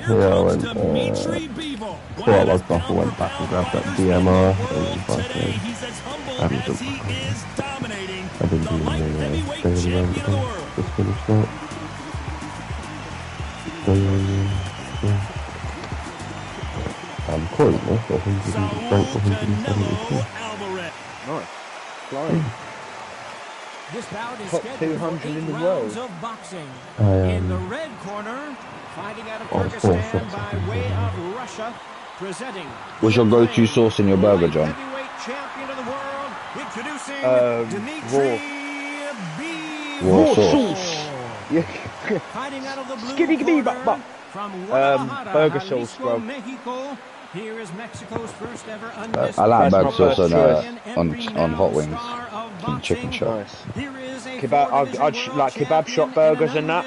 Yeah, I went, before I logged off, I went back and grabbed that DMR and fucking having some fucking, I've been doing the daily run thing, just finished that. Yeah. I'm recording this, 172. Nice. Flying. This bout is top 200 in the world. Of boxing. In the red corner, fighting out of Kyrgyzstan by way of Russia, presenting. What's your go-to sauce in your burger, John? Champion of the world, introducing raw sauce. Yeah. Fighting out of the blue Skitty corner, from burger sauce, bro. Mexico. Here is Mexico's first ever I like burger sauce on hot wings and chicken chop. Nice. Kebab, I'd like kebab shop burgers and that.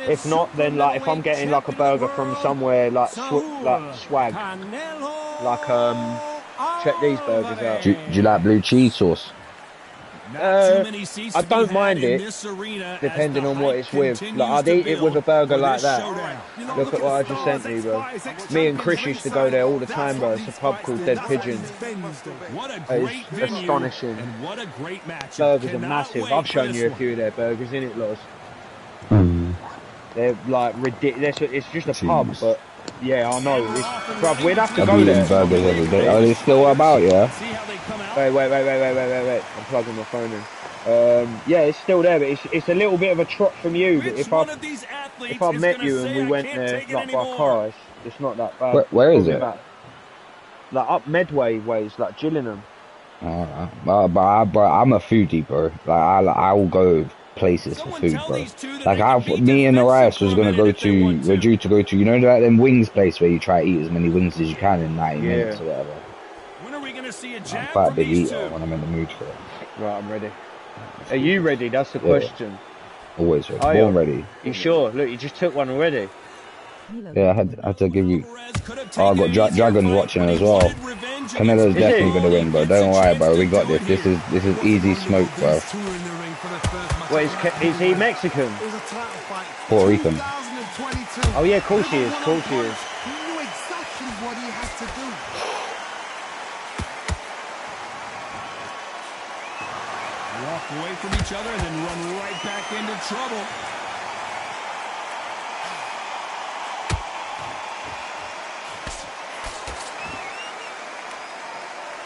If not, then like if I'm getting like a burger from somewhere like swag, like check these burgers out. Do you like blue cheese sauce? I don't mind it, depending on what it's with. Like I'd eat it with a burger like that. Look at what I just sent you, bro. Me and Chris used to go there all the time, bro. It's a pub called Dead Pigeon. It's astonishing. Burgers are massive. I've shown you a few of their burgers, innit, Loz? They're like ridiculous. It's just a pub, but yeah, I know. Bruv, we'd have to go there. Burgers every day. Are they still about, yeah? Wait. I'm plugging my phone in. Yeah, it's still there, but it's a little bit of a trot from you. But if I met you and we went there like by car, it's not that bad. Where is it? Like up Medway ways, like Gillingham. Alright, but I'm a foodie, bro. Like I will go places for food, bro. Like me and Arias we're due to go to, you know, like them wings place where you try to eat as many wings as you can in 90 minutes or whatever. I'm quite a big eater when I'm in the mood for it. Right, I'm ready. Are you ready? That's the question. Always ready. Born ready. You sure? Look, you just took one already. Yeah, I had to give you. Oh, I got Dragons watching as well. Canelo's definitely gonna win, bro. Don't worry, bro. We got this. This is easy smoke, bro. What is he Mexican? Puerto Rican. Oh yeah, of course he is. Of course he is. He knew exactly what he had to do. Walk away from each other and then run right back into trouble.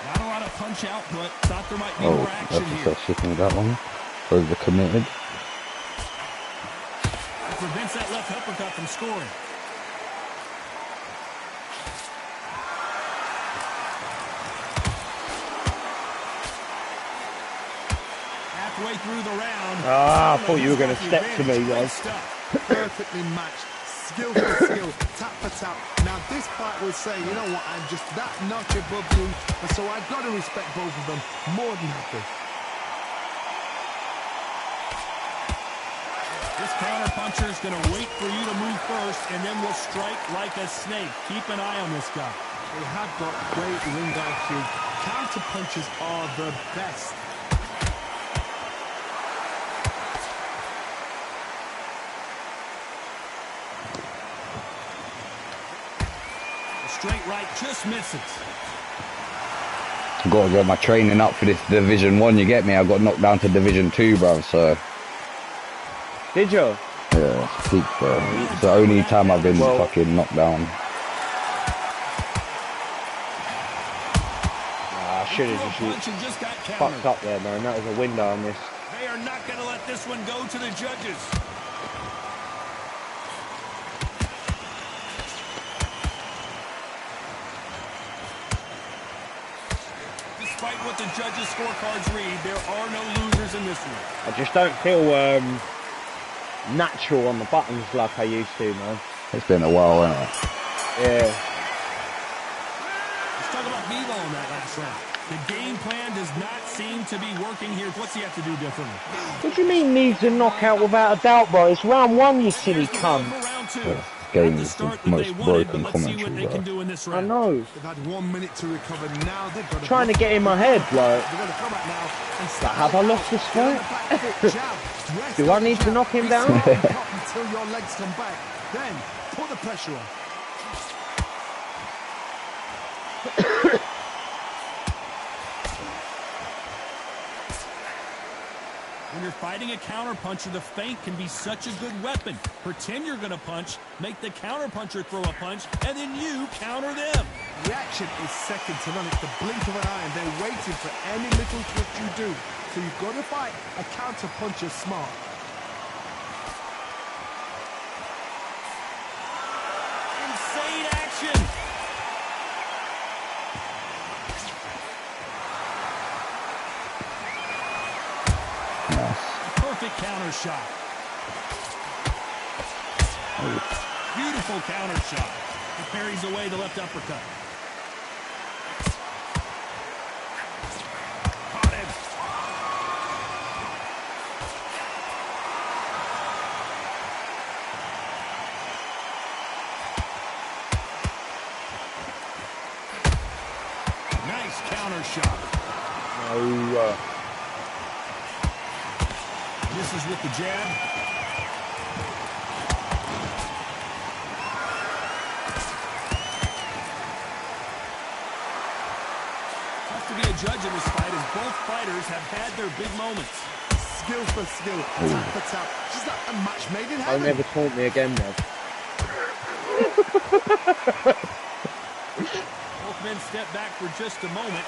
Not a lot of punch output. Thought there might be more action here. That's shipping that one. Over committed. That prevents that left uppercut from scoring. Halfway through the round. Ah, I thought you were going to step to me, guys. Perfectly matched. Skill for skill, tap for tap. Now this fight will say, you know what, I'm just that notch above you, and so I've got to respect both of them more than happy. This counter puncher is going to wait for you to move first, and then will strike like a snake. Keep an eye on this guy. They have got great ring IQ. Counter punches are the best. Straight right just misses. Got to get my training up for this Division 1, you get me? I got knocked down to Division 2, bro, so... Did you? Yeah, it's peak, bro. It's the only time I've been fucking knocked down. I should have just fucked up there, man. That was a window I missed. They are not going to let this one go to the judges. Despite what the judges' scorecards read, there are no losers in this one. I just don't feel natural on the buttons like I used to, man. It's been a while, hasn't it? Yeah. Let's talk about Bevo in that last round. The game plan does not seem to be working here. What's he have to do differently? What do you mean needs a knockout without a doubt, bro? It's round one, you silly cunt. Game is the most broken commentary, bro. I know. They've had 1 minute to recover. Now they've got trying to get in my head, like have I lost this fight? Do I need to knock him down? Until your legs come back. Then put the pressure on. When you're fighting a counterpuncher, the feint can be such a good weapon. Pretend you're going to punch, make the counterpuncher throw a punch, and then you counter them. Reaction is second to none. It's the blink of an eye, and they're waiting for any little twist you do. So you've got to fight a counterpuncher smart. Insane action. Perfect counter shot. Beautiful counter shot. He parries away the left uppercut. Caught him. Nice counter shot. Misses with the jab. Tough to be a judge in this fight as both fighters have had their big moments. Skill for skill, tap for tap. She's like a match made in heaven. Don't ever taunt me again, bro. Both men step back for just a moment.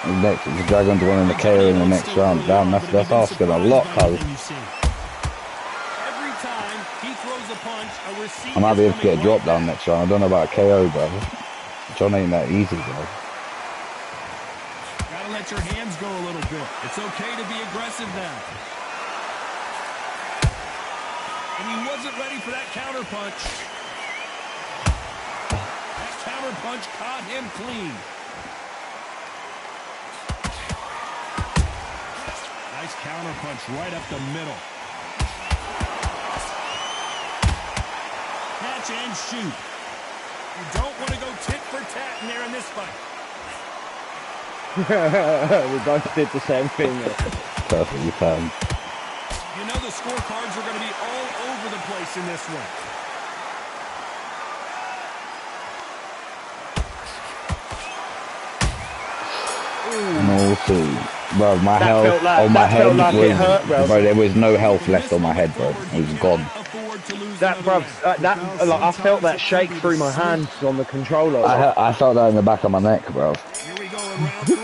Next, the Dragon's winning the KO in the next round. Damn, that's asking a lot, cuz. I might be able to get a drop down next round. I don't know about a KO, bro. John ain't that easy, bro. Gotta let your hands go a little bit. It's okay to be aggressive now. And he wasn't ready for that counter punch. That counter punch caught him clean. Nice counter punch right up the middle. Catch and shoot. You don't want to go tit for tat in there in this fight. We both did the same thing. Perfectly timed. You know the scorecards are going to be all over the place in this one. No, see. Bro, my health on my head was, bro, there was no health left on my head, bro. It was gone. I felt that shake through my hands on the controller. I felt that in the back of my neck, bro. Here we go in round 3.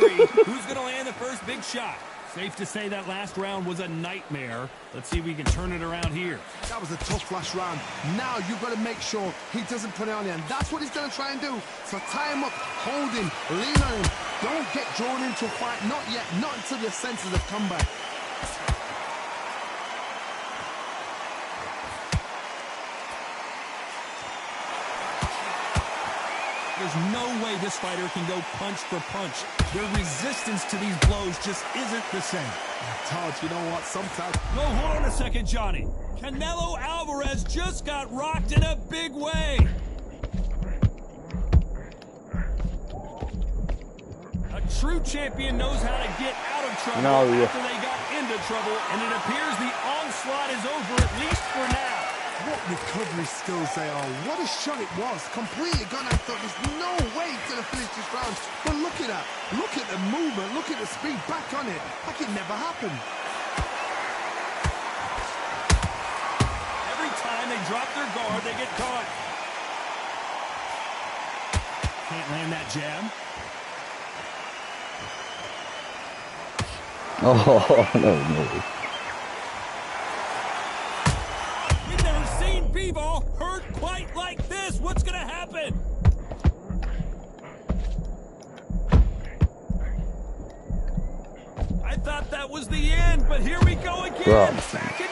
Who's going to land the first big shot? Safe to say that last round was a nightmare. Let's see if we can turn it around here. That was a tough last round. Now you've got to make sure he doesn't put it on you, and that's what he's going to try and do. So tie him up, hold him, lean on him. Don't get drawn into a fight. Not yet. Not until your senses have come back. There's no way this fighter can go punch for punch. Their resistance to these blows just isn't the same. Todd, you know what? Sometimes... No, hold on a second, Johnny. Canelo Alvarez just got rocked in a big way. A true champion knows how to get out of trouble after they got into trouble, and it appears the onslaught is over, at least for now. What recovery skills they are. What a shot it was. Completely gone. I thought there's no way he's going to finish this round. But look at that. Look at the movement. Look at the speed. Back on it. Like it never happened. Every time they drop their guard, they get caught. Can't land that jab. Oh, no. Bivol hurt quite like this. What's going to happen? I thought that was the end, but here we go again.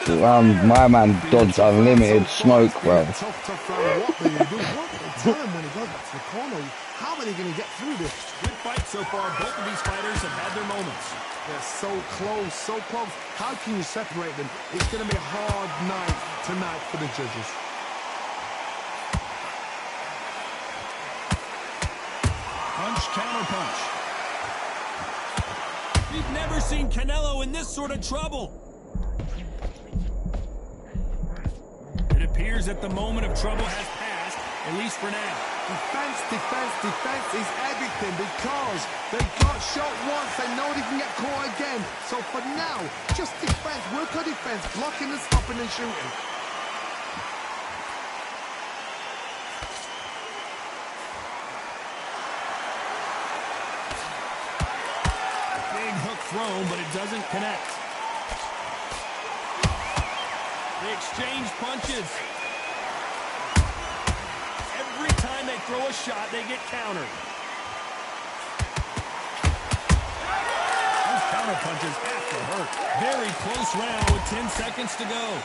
Bro, my man dodged unlimited smoke, bro. Tough round. What will you do? What will tell him when he goes back to the corner? How are they going to get through this? Good fight so far. Both of these fighters have had their moments. They're so close, so close. How can you separate them? It's going to be a hard night tonight for the judges. Punch, counter punch. We've never seen Canelo in this sort of trouble. It appears that the moment of trouble has passed, at least for now. Defense, defense, defense is everything because they got shot once. They know they can get caught again. So for now, just defense, work on defense, blocking and stopping and shooting. Big hook thrown, but it doesn't connect. They exchange punches. Every time they throw a shot, they get countered. Those counter punches have to hurt. Very close round with 10 seconds to go.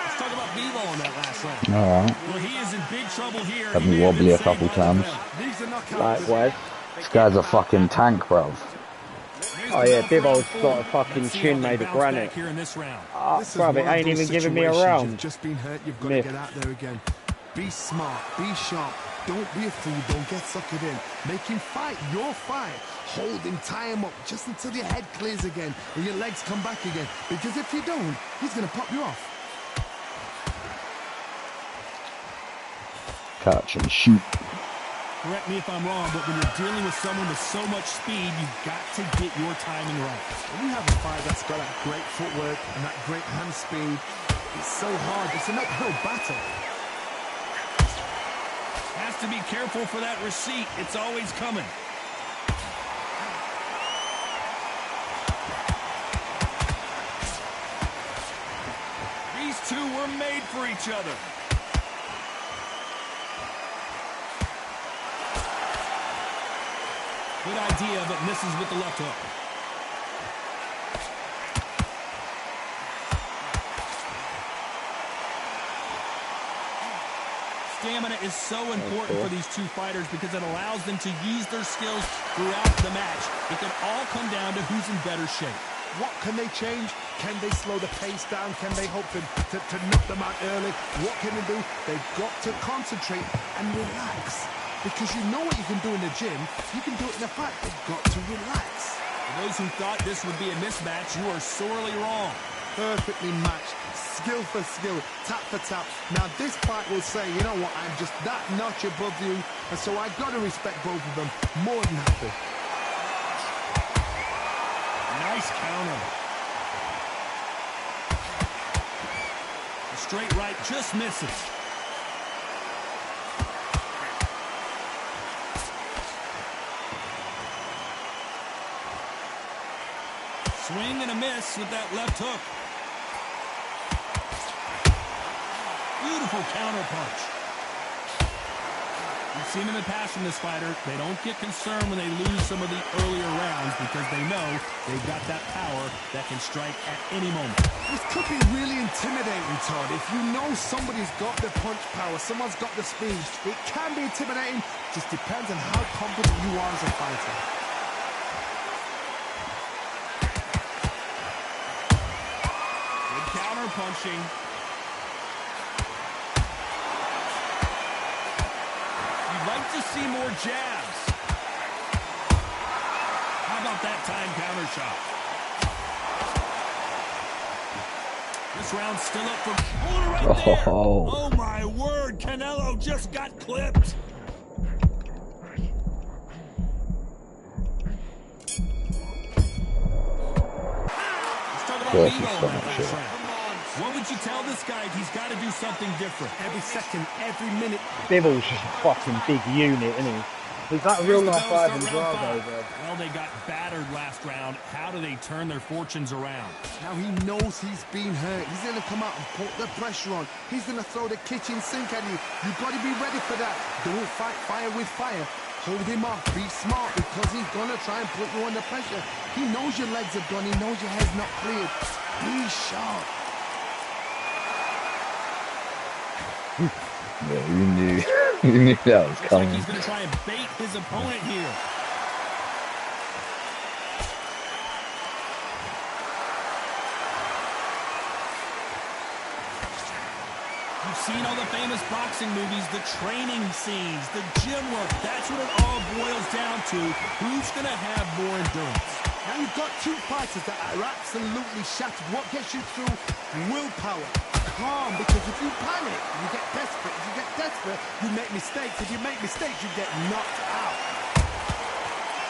Let's talk about Bevo in that last round. All right. Well, he is in big trouble here. Had me wobbly a couple times. Likewise. This guy's a fucking tank, bruv. Oh yeah, Bivol's got a fucking chin made of granite. Bruv, it ain't even giving me a round. You've just been hurt, you've got to get out there again. Be smart, be sharp. Don't be a fool, don't get suckered in. Make him fight your fight. Hold him, tie him up, just until your head clears again and your legs come back again. Because if you don't, he's going to pop you off. Catch and shoot. Correct me if I'm wrong, but when you're dealing with someone with so much speed, you've got to get your timing right. When you have a fight that's got that great footwork and that great hand speed, it's so hard. It's an uphill battle. Has to be careful for that receipt. It's always coming. These two were made for each other. Good idea, but misses with the left hook. Stamina is so important for these two fighters because it allows them to use their skills throughout the match. It can all come down to who's in better shape. What can they change? Can they slow the pace down? Can they hope to knock them out early? What can they do? They've got to concentrate and relax. Because you know what you can do in the gym, you can do it in a fight. They've got to relax. For those who thought this would be a mismatch, you are sorely wrong. Perfectly matched, skill for skill, tap for tap. Now this fight will say, you know what, I'm just that notch above you, and so I've got to respect both of them more than happy. Nice counter. A straight right just misses. Swing and a miss with that left hook. Beautiful counter punch. We've seen in the past from this fighter, they don't get concerned when they lose some of the earlier rounds because they know they've got that power that can strike at any moment. This could be really intimidating, Todd. If you know somebody's got the punch power, someone's got the speed, it can be intimidating. Just depends on how confident you are as a fighter. Punching. You'd like to see more jabs. How about that time counter shot? This round's still up for right there. Oh my word, Canelo just got clipped. Let's talk about Bevo in that last round. What would you tell this guy if he's got to do something different? Every second, every minute. Bivol's just a fucking big unit, isn't he? He's like a real life Ivan Drago, bro. Well, they got battered last round. How do they turn their fortunes around? Now he knows he's been hurt. He's going to come out and put the pressure on. He's going to throw the kitchen sink at you. You've got to be ready for that. Don't fight fire with fire. Hold him off. Be smart because he's going to try and put you under pressure. He knows your legs are done. He knows your head's not cleared. Be sharp. Yeah, you knew that was coming. Like he's going to try and bait his opponent here. You've seen all the famous boxing movies, the training scenes, the gym work. That's what it all boils down to. Who's going to have more endurance? Now you've got two fighters that are absolutely shattered. What gets you through? Willpower. Calm, because if you panic, you get desperate. If you get desperate, you make mistakes. If you make mistakes, you get knocked out.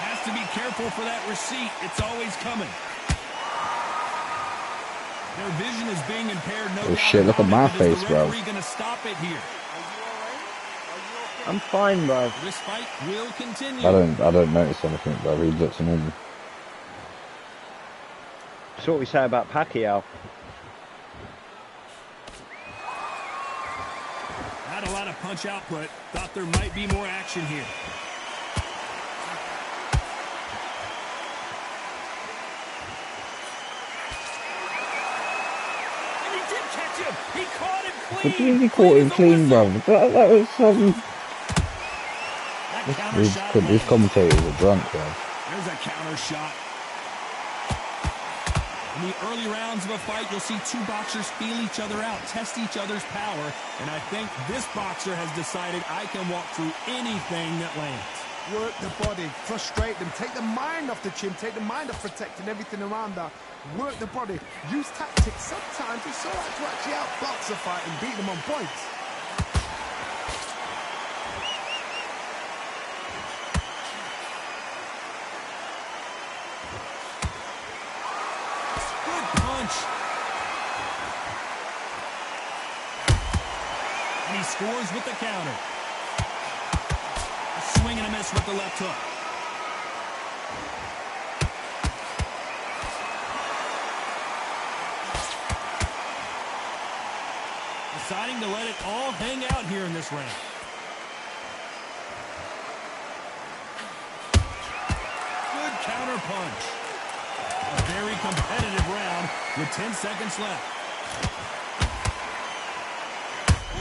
Has to be careful for that receipt. It's always coming. Their vision is being impaired. No oh shit, look at my face, bro. Gonna stop it here. I'm fine, bro. This fight will continue. I don't notice anything, bro. He looks normal. That's what we say about Pacquiao. Not a lot of punch output. Thought there might be more action here. And he did catch him. He caught him clean. What do you mean he caught him clean, bro? That was These commentators are drunk, bro. There's a counter shot. In the early rounds of a fight, you'll see two boxers feel each other out, test each other's power, and I think this boxer has decided I can walk through anything that lands. Work the body, frustrate them, take the mind off the chin, take the mind off protecting everything around that. Work the body, use tactics. Sometimes it's all right to actually outbox a fight and beat them on points. And he scores with the counter. A swing and a miss with the left hook. Deciding to let it all hang out here in this round. Good counter punch. A very competitive round with 10 seconds left.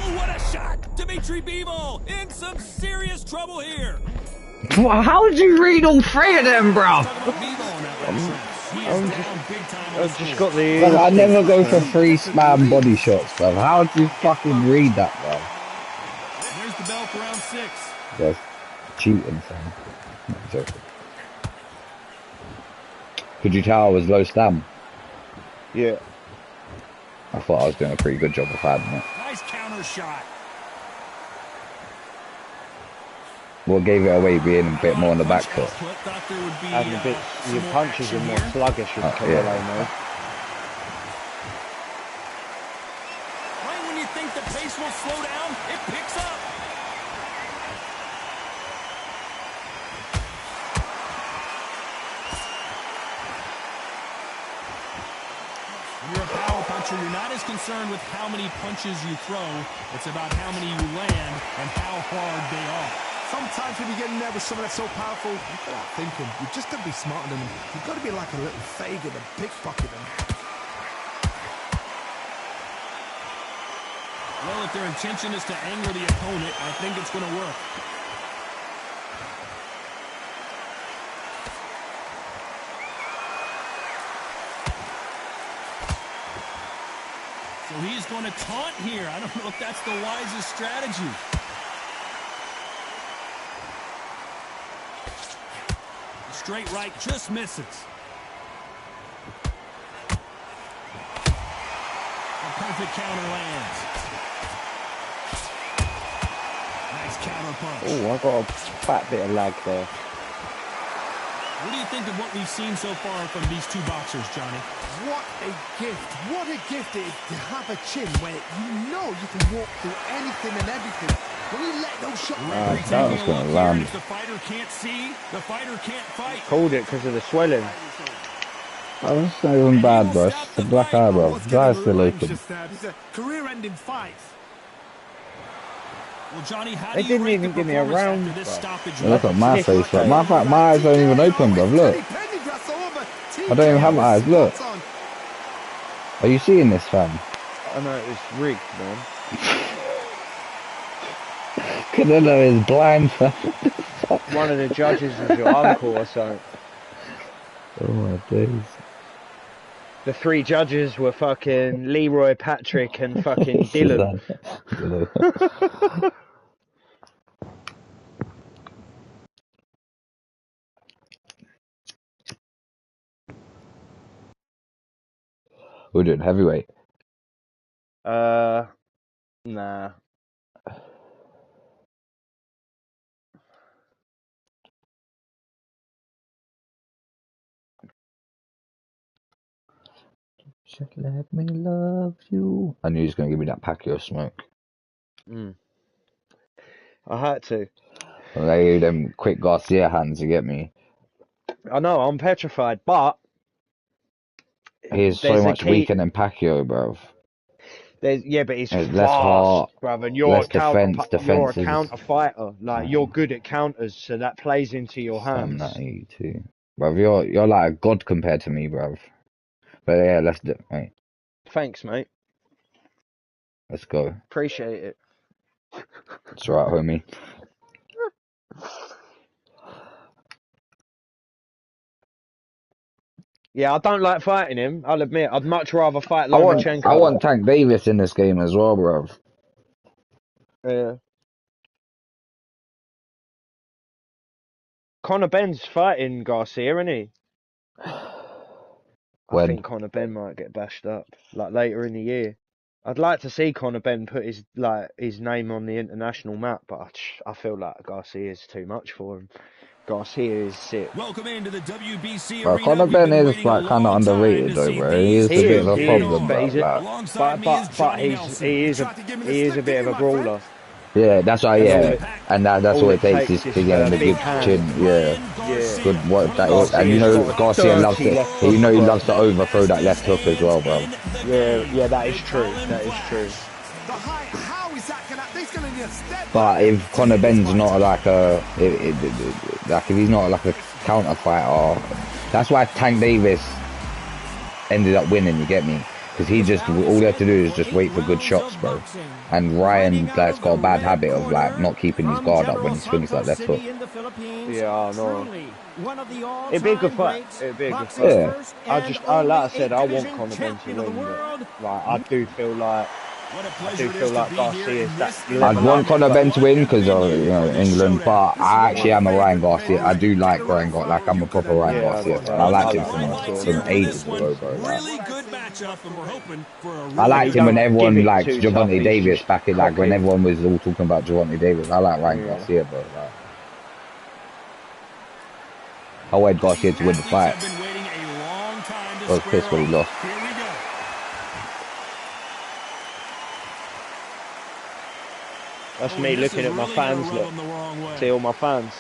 Oh, what a shot! Dimitri Bivol in some serious trouble here. How did you read all three of them, bro? I've just got the... I never go for free spam body shots, bro. How did you fucking read that, bro? There's the bell for round 6. Yes. Cheating, son. No, I'm joking. Could you tell I was low stam? Yeah. I thought I was doing a pretty good job of hiding it. Nice counter shot. What gave it away being a bit more on the back foot? Having a bit, your punches are more sluggish with Canelo, man. Right when you think the pace will slow down, it picks up. When you're a power puncher, you're not as concerned with how many punches you throw. It's about how many you land and how hard they are. Sometimes when you get in there with someone that's so powerful, you've got to think him. You've just got to be smarter than him. You've got to be like a little Fagin and pickpocket him. Well, if their intention is to anger the opponent, I think it's going to work. So he's going to taunt here. I don't know if that's the wisest strategy. Straight right just misses. A perfect counter lands. Nice counter punch. Oh, I got a fat bit of lag there. What do you think of what we've seen so far from these two boxers, Johnny? What a gift. What a gift it is to have a chin where you know you can walk through anything and everything. When you let those shots... That was going to land. If the fighter can't see, the fighter can't fight. Called it because of the swelling. That was not even bad, bro. It's the black eye, bro. His eye's still open. It's a career-ending fight. Well, Johnny, how They do you didn't rate even the give me a performance round, after this stoppage? Look at my face, bro. My eyes don't even open, bro. Look. I don't even have my eyes. Look. Are you seeing this, fam? I know, it's rigged, man. Canelo is blind, fam. One of the judges was your uncle or something. Oh my days. The 3 judges were fucking Leroy, Patrick, and fucking Dylan. We're doing heavyweight. Nah. Just let me love you. I knew he was going to give me that Pacquiao smoke. I had to. They them quick Garcia hands, you get me? I know, I'm petrified, but... He's so much weaker than Pacquiao, bruv. Yeah, but he's fast, less heart, bruv, and you're less you're a is... counter fighter. Like, you're good at counters, so that plays into your hands. I'm not you too. Bruv, you're like a god compared to me, bruv. But yeah, let's do it, mate. Thanks, mate. Let's go. Appreciate it. It's right, homie. Yeah, I don't like fighting him. I'll admit, I'd much rather fight Lomachenko. I want Tank Davis in this game as well, bruv. Yeah. Conor Benn's fighting Garcia, isn't he? I think Conor Ben might get bashed up, like later in the year. I'd like to see Conor Ben put his name on the international map, but I feel like Garcia is too much for him. Garcia is sick. Welcome into the WBC arena. Conor Ben is like kind of underrated though, bro. He is a bit of a problem, he is a bit of a brawler. Yeah, that's why. And that's what it takes is to get in the good chin. Yeah, good. And you know Garcia loves it. You know he loves to overthrow that left hook as well, bro. Yeah, that is true. That is true. But if Conor Ben's not like if he's not like a counter fighter, that's why Tank Davis ended up winning. You get me? Because he just all he had to do is just wait for good shots, bro. And Ryan like's got a bad habit of like not keeping his guard up when he swings like left hook. Yeah, I know. It'd be a good fight. Yeah. Like I said, I want Conor Ben to win, but like I do feel like Garcia's that level. I'd want Conor Ben to win because of England, but I actually am a Ryan Garcia. I do like Ryan Garcia. Like I'm a proper Ryan Garcia fan. I liked him from ages ago, bro. I liked him when everyone liked Gervonta Davis back in like when everyone was all talking about Gervonta Davis. I like Ryan Garcia, bro. Like, I wanted Garcia to win the fight. I was pissed when he lost. That's me looking at my fans, look. See all my fans.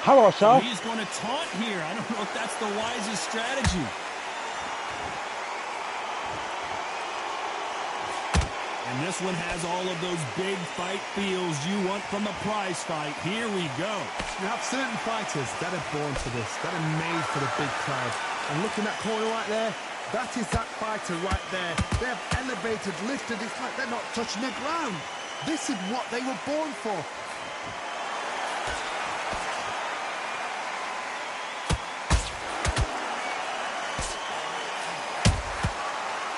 Hello, sir. He's going to taunt here. I don't know if that's the wisest strategy. And this one has all of those big fight feels you want from a prize fight. Here we go. You have certain fighters that are born for this, that are made for the big crowd. And looking at that corner right there, that is that fighter right there. They have elevated, lifted, it's like they're not touching the ground. This is what they were born for.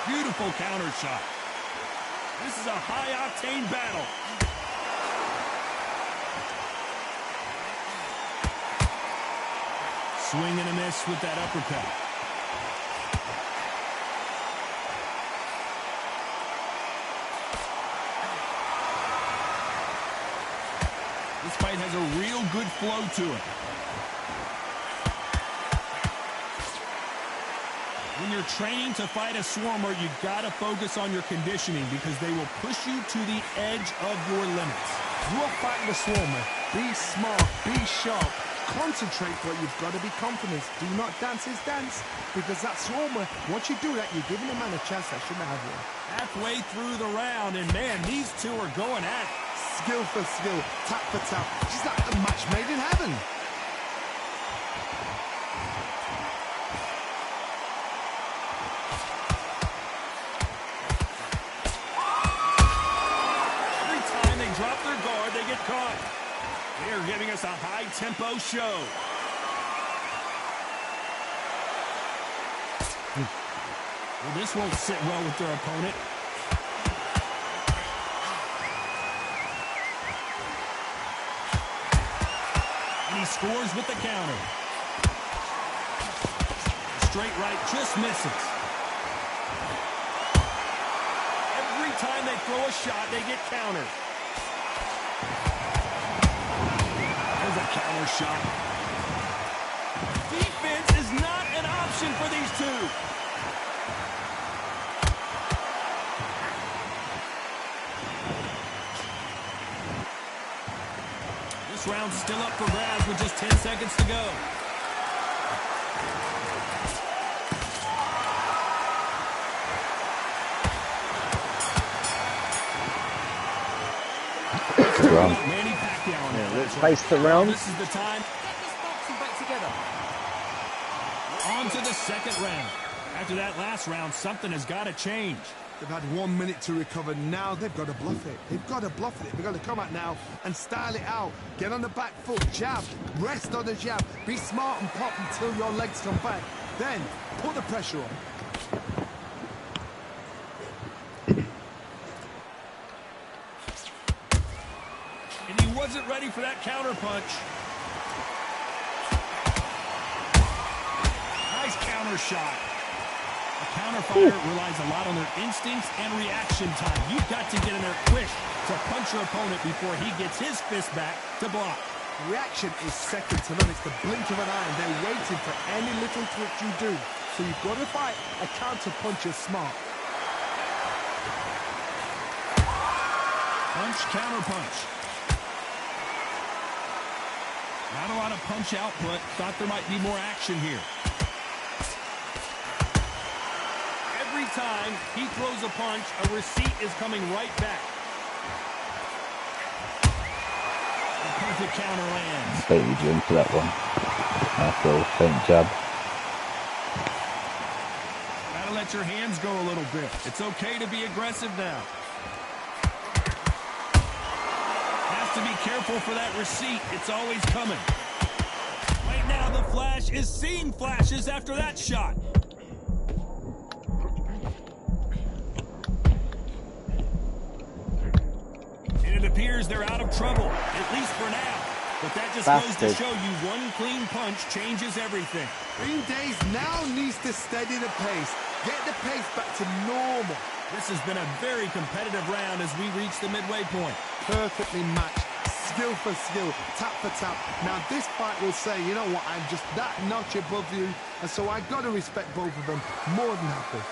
Beautiful counter shot. This is a high-octane battle. Swing and a miss with that uppercut. This fight has a real good flow to it. When you're training to fight a swarmer, you've got to focus on your conditioning because they will push you to the edge of your limits. You are fighting the swarmer. Be smart, be sharp. Concentrate, but you've got to be confident. Do not dance his dance, because that swarmer, once you do that, you're giving a man a chance that shouldn't have one. Halfway through the round, and man, these two are going at it. Skill for skill, tap for tap. She's like a match made in heaven. caught. They're giving us a high-tempo show. Well, this won't sit well with their opponent. And he scores with the counter. Straight right just misses. Every time they throw a shot, they get countered. There's a counter shot. Defense is not an option for these two. This round's still up for grabs with just 10 seconds to go. Manny Pacquiao. Yeah, let's face the round. This is the time. Get this boxing back together. On to the second round. After that last round, something has got to change. They've had 1 minute to recover. Now they've got to bluff it. They've got to bluff it. They've got to come out now and style it out. Get on the back foot, jab, rest on the jab. Be smart and pop until your legs come back. Then put the pressure on. And he wasn't ready for that counter punch. Nice counter shot. A counter fighter relies a lot on their instincts and reaction time. You've got to get in there quick to punch your opponent before he gets his fist back to block. Reaction is second to none. It's the blink of an eye, and they're waiting for any little twitch you do. So you've got to fight a counter puncher smart. Punch, counter punch. Not a lot of punch output. Thought there might be more action here. Every time he throws a punch, a receipt is coming right back. The perfect counter lands. Baby Jim for that one. After a faint jab. Gotta let your hands go a little bit. It's okay to be aggressive now. To be careful for that receipt. It's always coming. Right now, the Flash is seeing flashes after that shot. And it appears they're out of trouble, at least for now. But that just goes to show you one clean punch changes everything. Green Days now needs to steady the pace. Get the pace back to normal. This has been a very competitive round as we reach the midway point. Perfectly matched. Skill for skill, tap for tap. Now this fight will say, you know what, I'm just that notch above you, and so I got to respect both of them more than happy.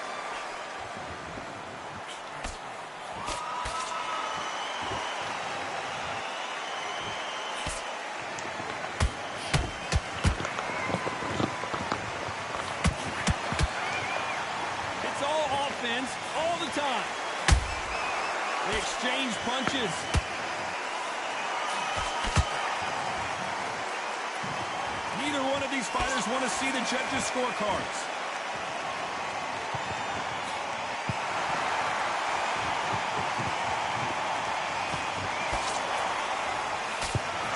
It's all offense all the time. They exchange punches. Neither one of these fighters want to see the judges' scorecards.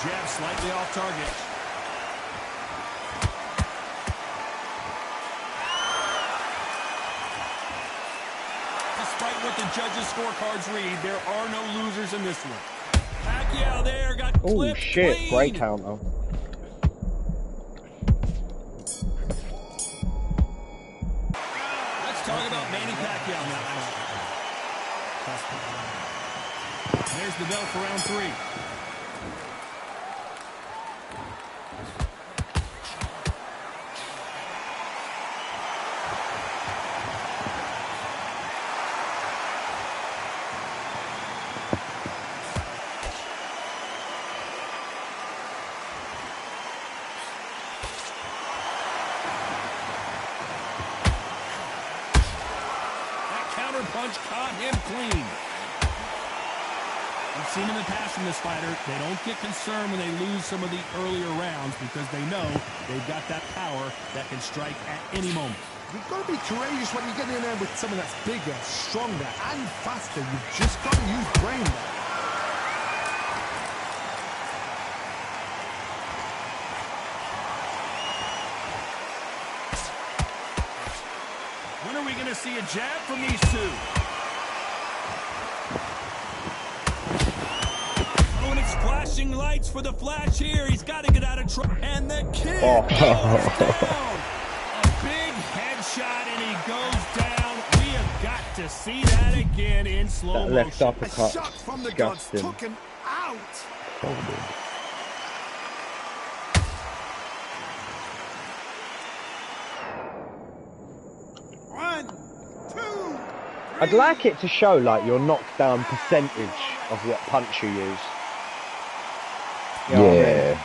Jab slightly off target. Despite what the judges' scorecards read, there are no losers in this one. Pacquiao there got clipped. Oh shit, clean. great counter. Talk about Manny Pacquiao now. There's the bell for round 3. Punch caught him clean. We've seen in the past from this fighter, they don't get concerned when they lose some of the earlier rounds because they know they've got that power that can strike at any moment. You've got to be courageous when you get in there with someone that's bigger, stronger, and faster. You've just got to use brain there. When are we going to see a jab from these two? Oh, and it's flashing lights for the flash here. He's got to get out of trouble. And the kid goes down. A big headshot, and he goes down. We have got to see that again in slow motion. Left uppercut. A shot from the guts took him out. One, two. I'd like it to show like your knockdown percentage of what punch you use. You know what I mean?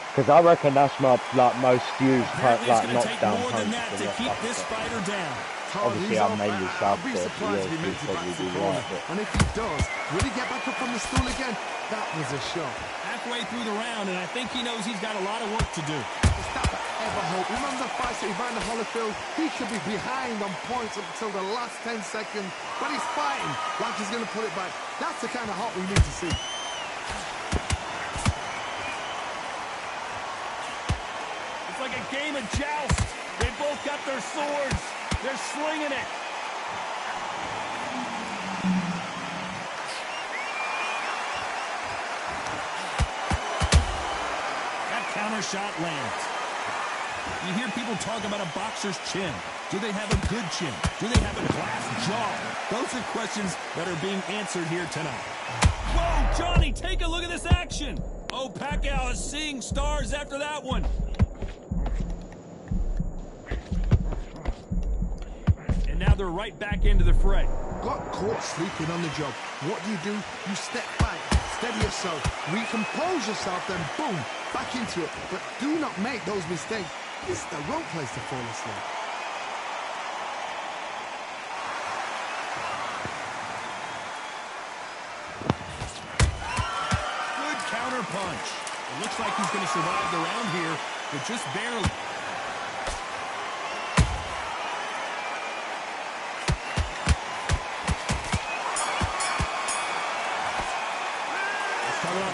Because I reckon that's my most used knockdown punch. To keep this fighter down. Obviously, I'm mainly southpaw. And if he does, will he get back up on the stool again? That was a shot. Halfway through the round, and I think he knows he's got a lot of work to do. Is that ever hope? Remember the fights that Evander Holyfield? He should be behind on points up until the last 10 seconds, but he's fighting like he's going to put it back. That's the kind of heart we need to see. It's like a game of joust. They both got their swords. They're slinging it. That counter shot lands. You hear people talk about a boxer's chin. Do they have a good chin? Do they have a glass jaw? Those are questions that are being answered here tonight. Whoa, Johnny, take a look at this action. Oh, Pacquiao is seeing stars after that one. Now they're right back into the fray. Got caught sleeping on the job. What do? You step back, steady yourself, recompose yourself, then boom, back into it. But do not make those mistakes. This is the wrong place to fall asleep. Good counter punch. It looks like he's going to survive the round here, but just barely.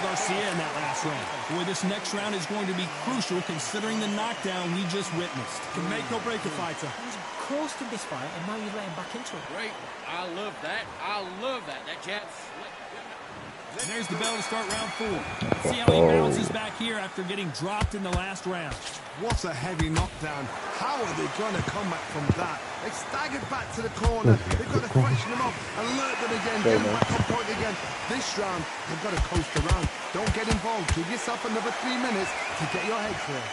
Garcia in that last round. Boy, this next round is going to be crucial considering the knockdown we just witnessed. Can make or break a fighter. He was close to this fight, and now you're letting back into it. Great. I love that. I love that. That jab. And there's the bell to start round 4. Let's see how he bounces back here after getting dropped in the last round. What a heavy knockdown. How are they going to come back from that? They staggered back to the corner. They've got to freshen them up, alert them again, get them back on point again. This round, they've got to coast around. Don't get involved. Give yourself another 3 minutes to get your head clear.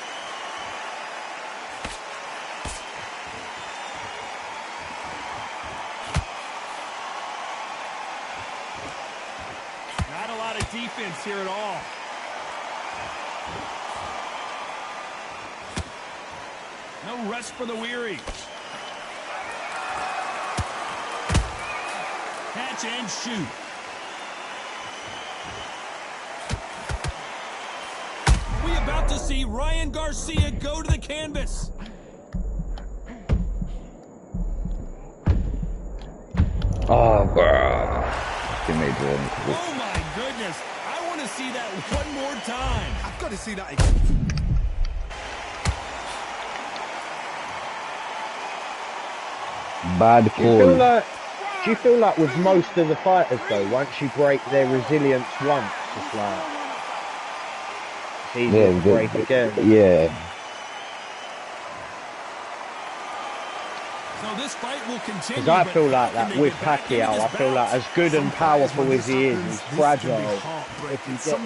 Not a lot of defense here at all. No rest for the weary. Catch and shoot. Are we about to see Ryan Garcia go to the canvas? Oh, bro. Oh, my goodness. I want to see that one more time. I've got to see that again. Bad call. Do you feel like with most of the fighters though, once you break their resilience once, it's like it's easy to break again? Yeah. So this fight will continue. Because I feel like that with Pacquiao, I feel like as good and powerful as he is, he's fragile. If you get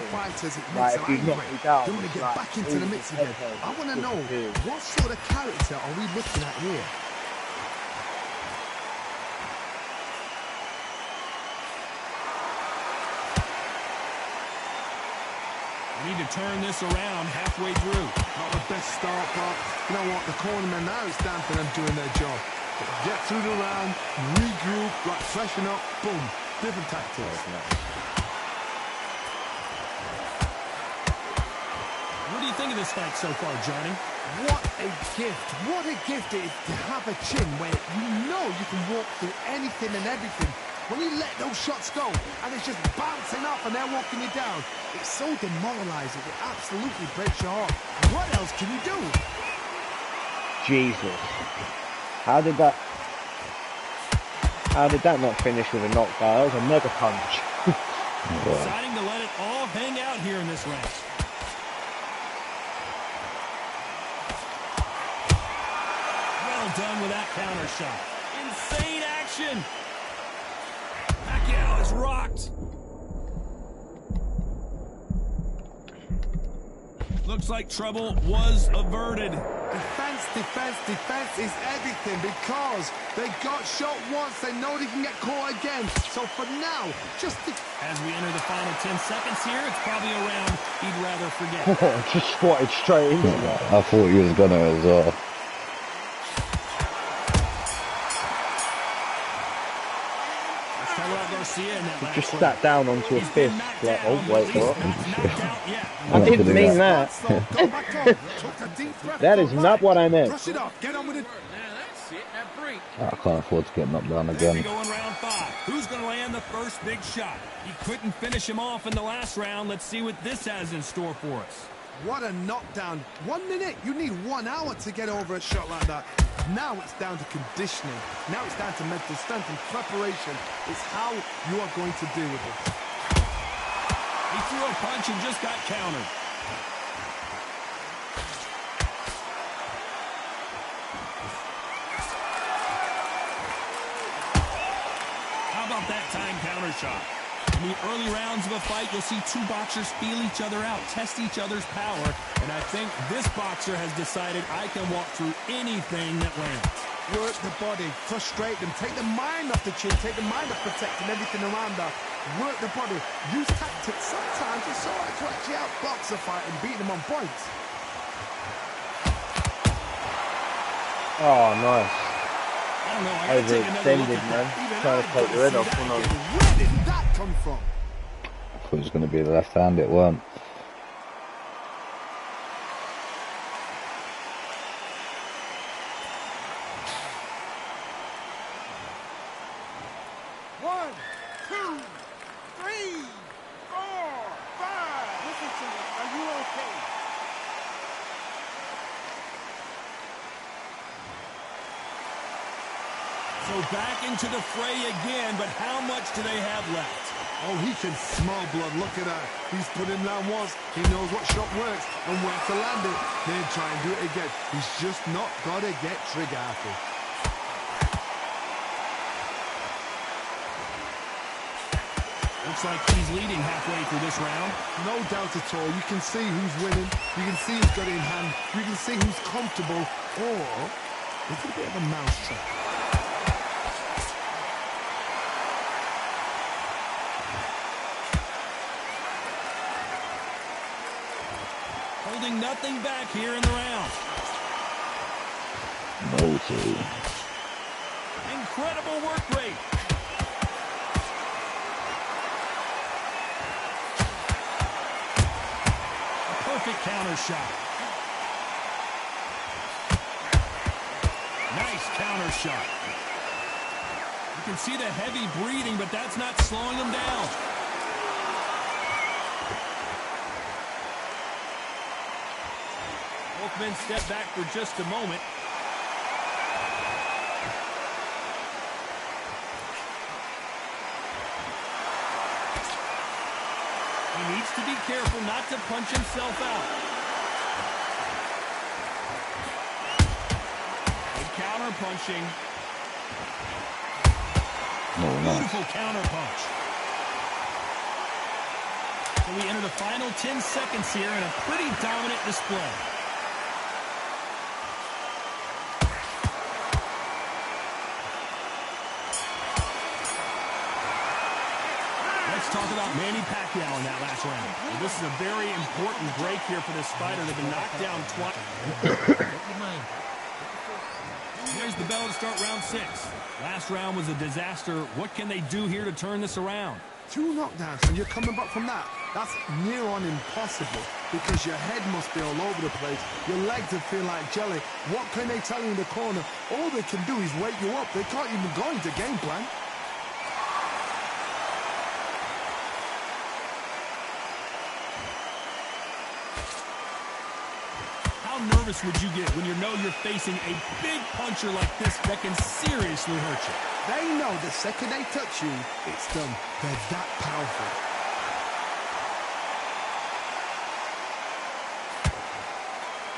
if you knock him down, they want to get back into the mix again. I want to know, what sort of character are we looking at here? We need to turn this around halfway through. Not the best start, but you know what? The cornermen now is down for them doing their job. Get through the round, regroup, like freshen up, boom. Different tactics. What do you think of this fight so far, Johnny? What a gift. What a gift it is to have a chin where you know you can walk through anything and everything. When you let those shots go and it's just bouncing off and they're walking you down, it's so demoralizing. It absolutely breaks your heart. What else can you do? Jesus. How did that not finish with a knockout? That was a mega punch. Deciding to let it all hang out here in this round. Well done with that counter shot. Insane action. Pacquiao is rocked. Looks like trouble was averted. Defense is everything because they got shot once. They know they can get caught again. So for now, just as we enter the final 10 seconds here, it's probably a round he'd rather forget. Just swatted straight into that. I thought he was gonna as well. Just sat down onto a fist, like, oh wait, what? I didn't mean that. That is not what I meant. Now that's it. Now break. I can't afford to get knocked down again. Go in round 5. Who's going to land the first big shot? He couldn't finish him off in the last round. Let's see what this has in store for us. What a knockdown. 1 minute, you need 1 hour to get over a shot like that. Now it's down to conditioning. Now it's down to mental strength and preparation. It's how you are going to deal with it. He threw a punch and just got countered. How about that time counter shot? In the early rounds of a fight, you'll see two boxers feel each other out, test each other's power, and I think this boxer has decided I can walk through anything that lands. Work the body, frustrate them, take the mind off the chin, take the mind off protecting everything around that. Work the body, use tactics. Sometimes it's all right to actually outbox a fight and beat them on points. Oh, nice. I don't know, I gotta take another look Overextended, at man. that. Trying to take the head off. Where did that come from? I thought it was going to be the left hand, it weren't. One, two, three, four, five. Listen to me. Are you okay? So back into the fray again, but how much do they have left? Oh, he can smell blood. Look at that. He's put him down once. He knows what shot works and where to land it. Then try and do it again. He's just not got to get trigger happy. Looks like he's leading halfway through this round. No doubt at all. You can see who's winning. You can see who's got it in hand. You can see who's comfortable. Or it's a bit of a mousetrap. Holding nothing back here in the round. Incredible work rate. A perfect counter shot. Nice counter shot. You can see the heavy breathing, but that's not slowing him down. Both men step back for just a moment. He needs to be careful not to punch himself out. Good counter punching. Beautiful counter punch. So we enter the final 10 seconds here in a pretty dominant display. Let's talk about Manny Pacquiao in that last round. Well, this is a very important break here for this fighter. They've been knocked down twice. Here's the bell to start round 6. Last round was a disaster. What can they do here to turn this around? 2 knockdowns and you're coming back from that. That's near on impossible because your head must be all over the place. Your legs will feel like jelly. What can they tell you in the corner? All they can do is wake you up. They can't even go into game plan. How How nervous would you get when you know you're facing a big puncher like this that can seriously hurt you? They know the second they touch you, it's done. They're that powerful.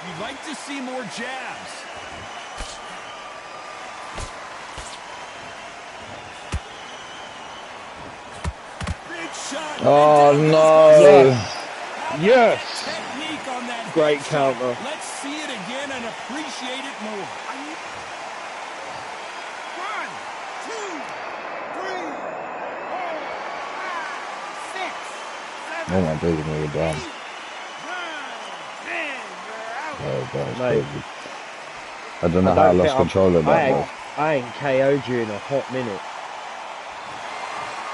You'd like to see more jabs. Big shot. Oh, no. Yes. Yes. Technique on that Great hip shot. counter. Let's see it again and appreciate it more. 1, 2, 3, 4, 5, 6, 7, Oh my days, I'm really down. 8, 9, 10. You're out. Oh, God, it's Mate. crazy. I don't know how I lost control of that, bro. I ain't KO'd you in a hot minute.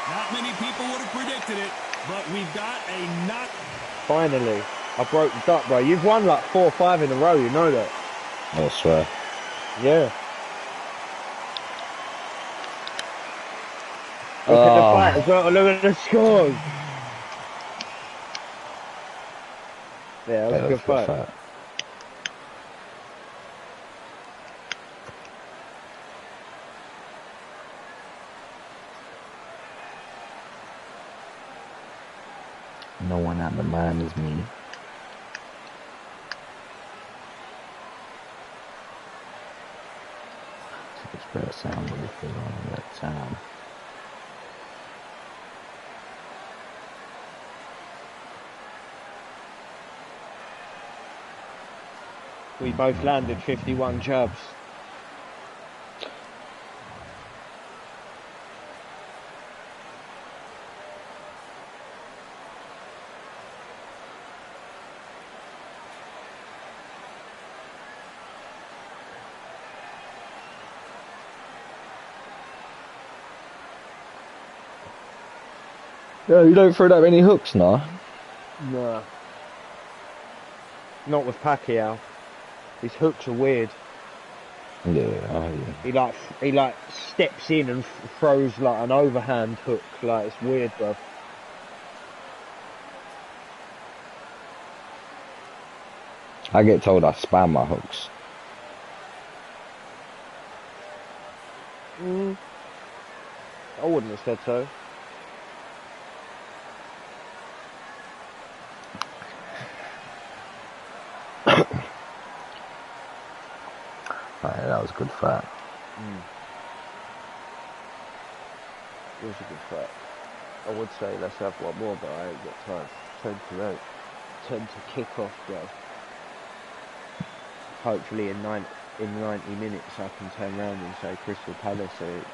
Not many people would have predicted it, but we've got a knock. Finally, I broke the duck, bro. You've won like 4 or 5 in a row, you know that? I swear. Yeah. Look at the fight as well. Look at the scores. Yeah, that was a good fight. No one at the man is me. It's better sound with it on that time. We both landed 51 jabs. Yeah, you don't throw that many hooks, nah? Nah. Not with Pacquiao. His hooks are weird. Yeah, He like steps in and throws like an overhand hook. Like it's weird, bro. I get told I spam my hooks. I wouldn't have said so. Right, that was a good fight. It was a good fight. I would say let's have one more, but I ain't got time. 10 to 8. 10 to kick off, bro. Hopefully in 90 minutes I can turn around and say Crystal Palace are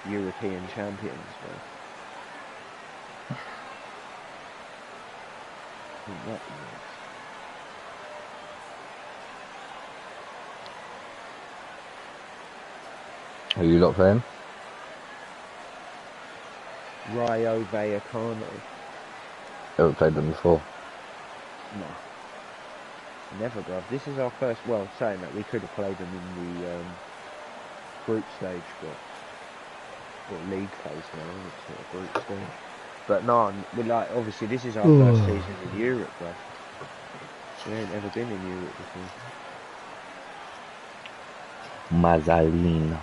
European champions, bro. Are you lot playing? Rayo Vallecano. Ever played them before? No. Never, bruv. This is our first, well, saying that we could have played them in the group stage, but or league phase now, it's not a group stage. But no, we're like, obviously this is our first season in Europe, bruv. We ain't ever been in Europe before. Mazzalina.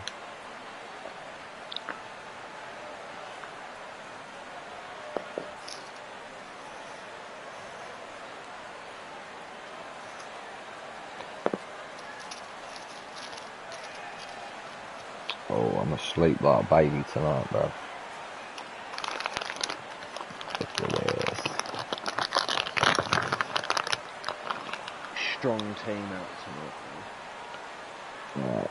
Oh, I'm asleep like a baby tonight, bro. Look at this. Strong team out tonight, bro. Right.